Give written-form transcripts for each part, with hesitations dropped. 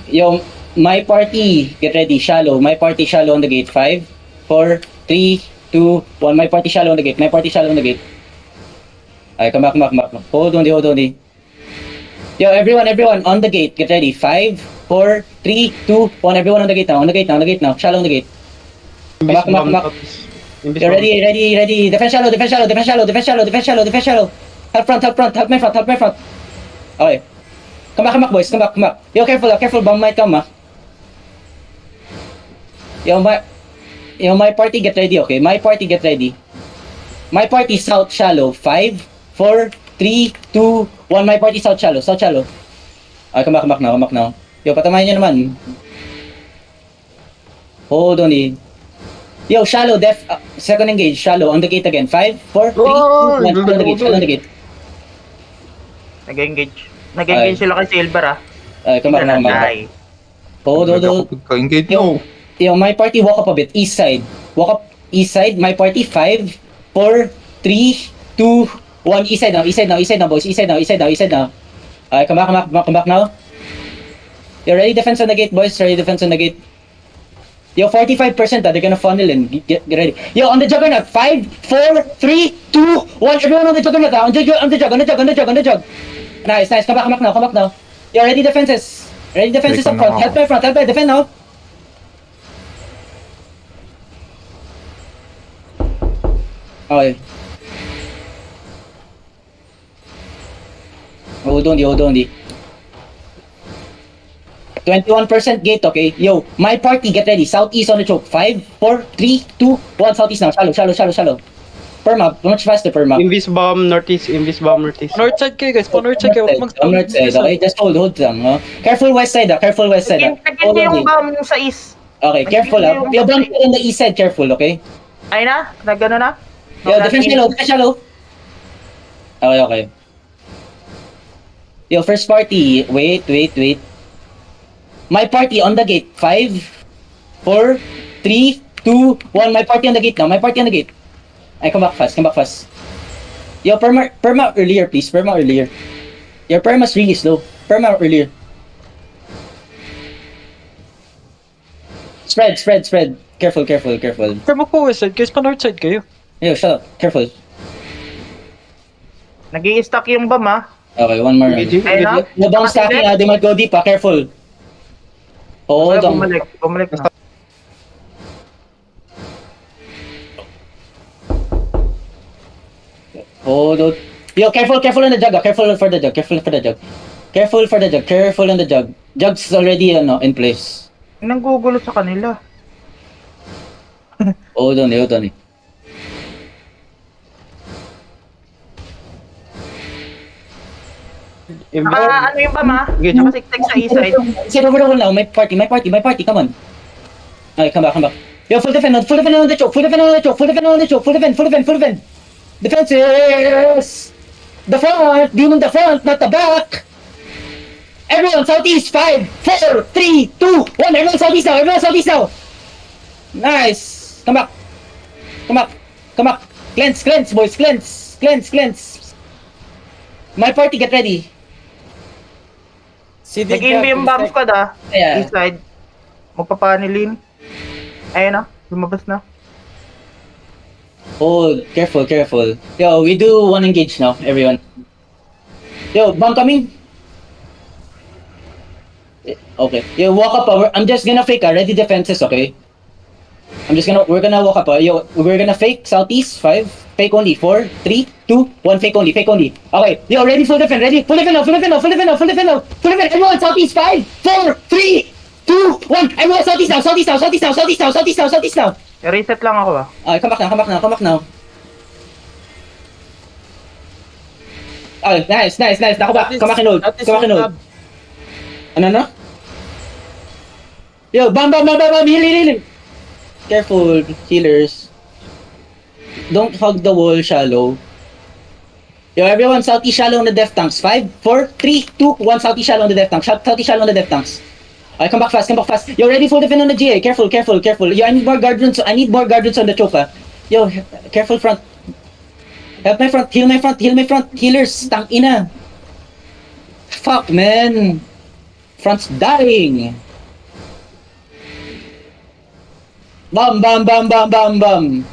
Yo, my party, get ready, shallow. My party shallow on the gate. 5, 4, 3, 2, 1. My party shallow on the gate. My party shallow on the gate. Alright, come back. Hold on. Yo, everyone, on the gate. Get ready. 5, 4, 3, 2, 1. Everyone on the gate now. Shallow on the gate. Come back. You're ready. Defense shallow. Help front. Help my front. Okay. Come back, boys. Come back. Yo, careful. Bomb might come, Yo, my party, get ready, okay? My party, get ready. My party, south shallow. 5, 4, 3, 2, 1. My party, south shallow. Okay, come back now. Yo, patamahin nyo naman. Hold on, Yo, shallow, second engage, shallow, on the gate again. 5, 4, 3, 2, 1. Shallow on the gate. Nag-engage sila kay Silver, Come back. Hold. Engage mo. Yo, my party, walk up a bit. East side. My party, 5, 4, 3, 2, 1. East side now, boys. East side now. Alright, come back now. Yo, ready defense on the gate, boys. Yo, 45%, they're gonna funnel in. Get ready. Yo, on the juggernaut. 5, 4, 3, 2, 1. Everyone on the juggernaut. On the jug. Nice. Come back now. Yo, ready defenses up front. Help my front. Defend now. Okay. Hold on. 21% gate, okay? Yo, my party, get ready. Southeast on the choke. 5, 4, 3, 2, 1. Southeast now. Shallow. Perma, much faster, Perma. Invis bomb northeast. North side kayo, guys. North side kayo. North side, okay? Just hold lang, Careful west side, Hold on, yung bomb sa east. Okay, careful, Yo, bomb on the east side, careful, okay? Ay na? Nagano na? Yo, defense shallow. Okay. Yo, first party, wait. My party on the gate. 5, 4, 3, 2, 1. My party on the gate now. Ay, come back fast. Yo, perma earlier, please. Your perma's really slow. Perma earlier. Spread. Careful. Pero po west side, guys. Pa north side kayo. Yo, shut up. Careful. Nag-i-stack yung bomb, Okay, one more. Ay na? No bomb stacking, they might go deep, Careful. Hold on. Bumalik na. Hold on. Yo, careful on the jug. Careful for the jug. Jug's already in place. Nanggugulo sa kanila. Hold on. Ano yung bomb, Tsaka siktik sa east side. Sit over now. My party. Come on. Okay, come back. Yo, full defend on the choke. Full defend. Defenses! The front! Demon the front, not the back! Everyone, southeast! 5, 4, 3, 2, 1! Everyone southeast now! Nice! Come back! Cleanse, boys! Cleanse! My party, get ready! Nag-invi yung bomb squad, Yeah. East side. Magpapanilin. Ayun lumabas na. Hold, careful. Yo, we do one engage now, everyone. Yo, bomb coming. Okay. Yo, walk up. I'm just gonna fake. Ready defenses, okay? We're gonna walk up. Yo, we're gonna fake southeast. 5, fake only. 4, 3, 2, 1. Fake only. Okay. Yo, ready full defend. Full defend. Everyone southeast. 5, 4, 3, 2, 1. Everyone southeast now. Reset lang ako, Okay, come back now. Oh, nice. Come back and hold. Ano? Yo, bam, heal. Careful, healers. Don't hug the wall, shallow. Yo, everyone, southeast shallow on the def tanks. 5, 4, 3, 2, 1. Southeast shallow on the def tanks. Okay, come back fast. Yo, ready for defend on the GA. Careful. Yo, I need more guard runes on the choke, Yo, careful front. Help my front. Heal my front. Healers, tang ina. Fuck, man. Front's dying. Bam, bam, bam, bam, bam, bam.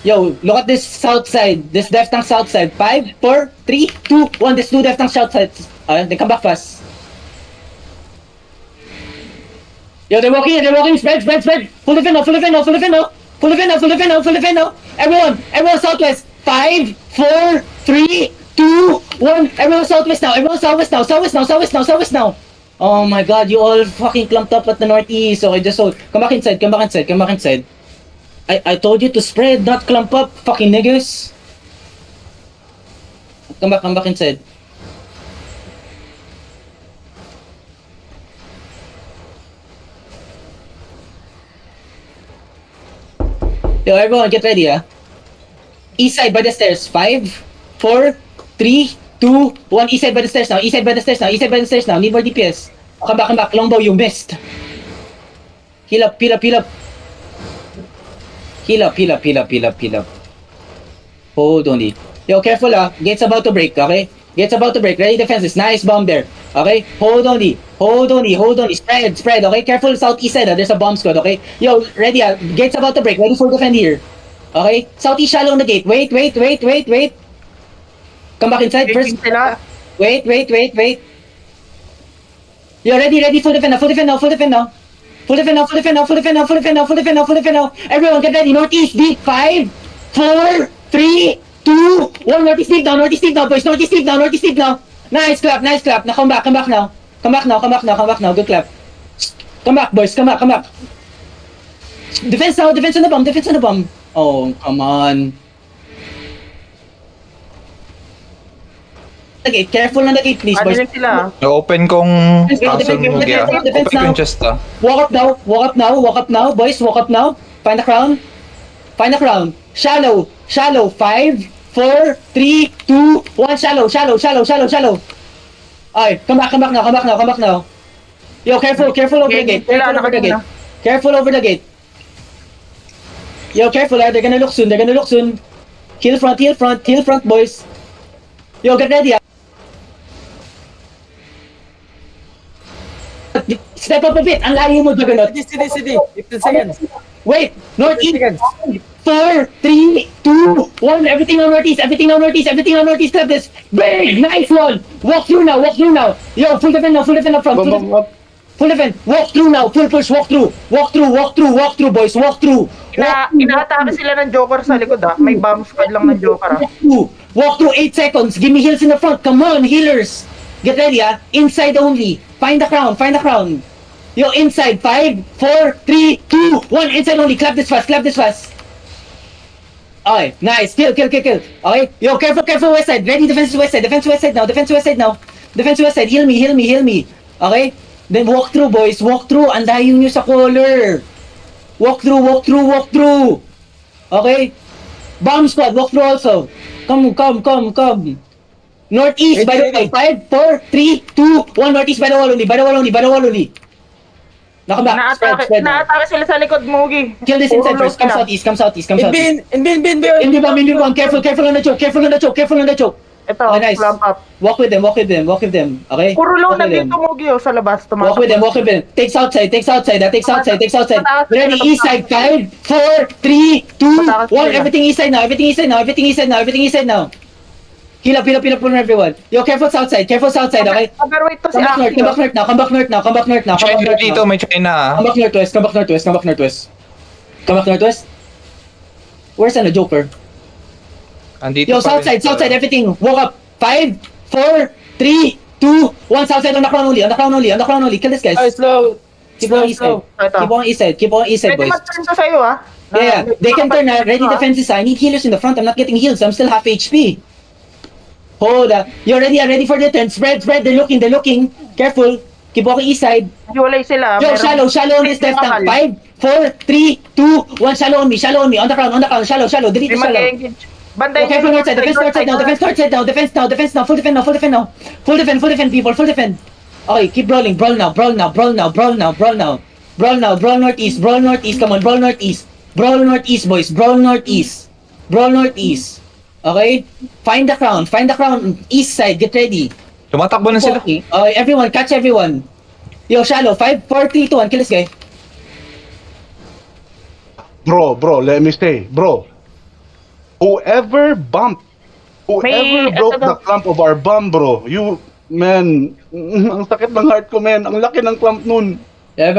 Yo, look at this south side. This Death Tank south side. 5, 4, 3, 2, 1. This 2 Death Tank south side. They come back fast. Yo, they're walking in, they're walking. Spread, spread, spread. Full defend now, full defend now, full defend now. Full defend now, full defend now, full defend now. Everyone southwest. 5, 4, 3, 2, 1. Everyone southwest now, everyone southwest now, southwest now, southwest now, southwest now. Oh my god, you all fucking clumped up at the northeast. Okay, just hold. Come back inside, come back inside, come back inside. I told you to spread, not clump up, fucking niggas. Come back inside. Yo, everyone, get ready, ah. East side by the stairs. 5, 4, 3, 2, 1. East side by the stairs now. East side by the stairs now. East side by the stairs now. Need more DPS. Come back. Longbow, you missed. Heal up. Heal up. Hold on. Yo, careful, ah. Gate's about to break, okay? Gate's about to break. Ready defenses. Nice bomb there. Okay? Hold on. Spread, okay? Careful southeast side, ah. There's a bomb squad, okay? Yo, ready, ah. Gate's about to break. Ready for defend here. Okay? Southeast shallow on the gate. Wait. Come back inside first. Wait. Yo, ready. Full defend now. Everyone get ready. Northeast beat. 5, 4, 3, 2, 1. Northeast deep now, boys. Northeast deep now. Nice clap. Now come back now. Come back now. Good clap. Come back, boys. Come back. Defense on the bomb. Oh, come on. Okay, careful on the gate, please, boys. Ano lang sila? Open kong castle mo kaya. Defense Open now. kong chest ah. Walk up now, boys. Walk up now. Find the crown. Shallow. 5, 4, 3, 2, 1. Shallow. Alright, come back now. Yo, careful over the gate. Careful over the gate. Yo, careful, they're gonna look soon. Heal front, boys. Yo, get ready, ah. Step up a bit. Ang layo mo, Juggernaut. CD. 15 seconds. Wait. Northeast. 15 seconds. 4, 3, 2, 1. Everything on northeast. Clap this. Big. Nice one. Walk through now. Yo, full defend up front. Full defend. Walk through now. Full push. Walk through, boys. Walk through. Inaatake sila ng Joker sa likod, ah. May bomb squad lang ng Joker, ah. Walk through 8 seconds. Give me heals in the front. Come on, healers. Get ready, ah. Inside only. Find the crown. Yo, inside. 5, 4, 3, 2, 1. Inside only. Clap this fast. Okay, nice. Kill. Okay. Yo, careful west side. Ready, defense west side now. Heal me. Okay? Then walk through, boys. Ang layo nyo sa color. Walk through. Okay? Bomb squad, walk through also. Come. Northeast, by the way. 5, 4, 3, 2, 1. Northeast, by the wall only. Now come back. Spread now. Inaatake sila sa likod, Mugi. Kill this inside first. Come southeast. Bin. Inbin one. Careful on the choke. Ito, Okay, nice. clamp up. Walk with them. Okay? Puro low Walk na with them. dito, Mugi, oh, sa labas. Walk with them. Takes outside. Takes outside. Ready, east side. 5, 4, 3, 2, 1. Everything east side now. Heal up on everyone. Yo, careful south side, okay? Overweight to si Come back north now. China dito, may China ah. Come back northwest. Where's the Joker? Andito Yo, pa rin. south side, everything. Walk up. 5, 4, 3, 2, 1. South side on the crown only. Kill this guys. Slow. Keep on east side. Keep on east side, Pwede boys. mag-turn to sa'yo, ah. Yeah. They can turn. Ready defenses. I need healers in the front. I'm not getting heals. I'm still half HP. Hold up. You're ready for the turn. Spread. They're looking. Careful. Keep walking east side. Hiwalay sila. Yo, meron- shallow on this left tank. Bakal. 5, 4, 3, 2, 1. Shallow on me. On the crown. Shallow. Delete May the shallow. mag-engage. Bantay Okay, from north side. Defense north side now. Defense now. Full defend now. Full defend, people. Full defend. Okay, keep brawling. Brawl now. Brawl northeast. Come on, brawl northeast. Brawl northeast, boys. Brawl northeast. Okay? Find the crown. East side. Get ready. Tumatakbo na sila. Okay. Everyone, catch everyone. Yo, shallow. 5, 4, 3, 2, 1. Kill this guy. Bro, let me say, bro. Whoever broke the clamp of our bomb, bro, you, man, ang sakit ng heart ko, man. Ang laki ng clamp nun. Everyone